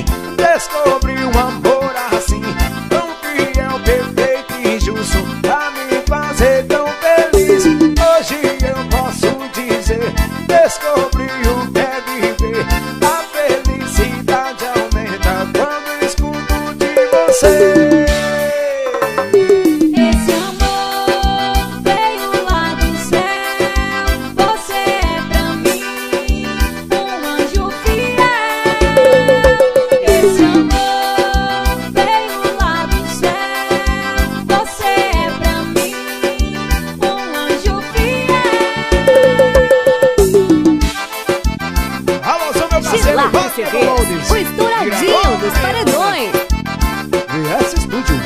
mim. Descobri um amor assim, tão fiel, perfeito e justo, pra me fazer tão feliz. Hoje eu posso dizer, descobri o que é viver. A felicidade aumenta quando escuto de você. O estouradinho dos paredões. VS Studio.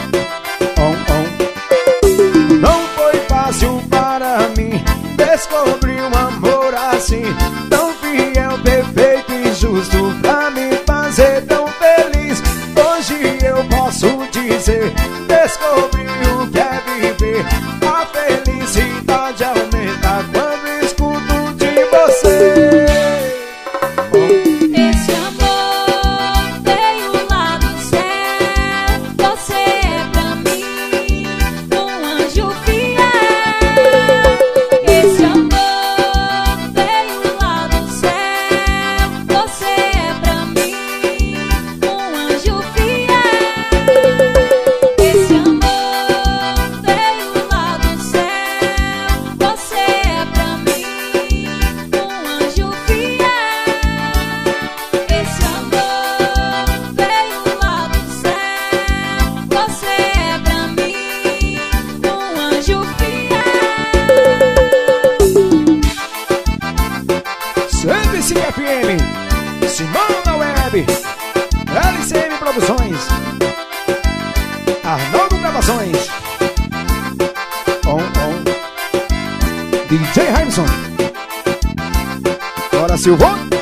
Não foi fácil para mim descobrir um amor assim, tão fiel, perfeito e justo, pra me fazer tão feliz. Hoje eu posso dizer, descobri o que é viver. A felicidade aumenta quando escuto de você. FM, Simona Web, LCM Produções, Arnaldo Gravações, DJ Harrison, Bora Silvão.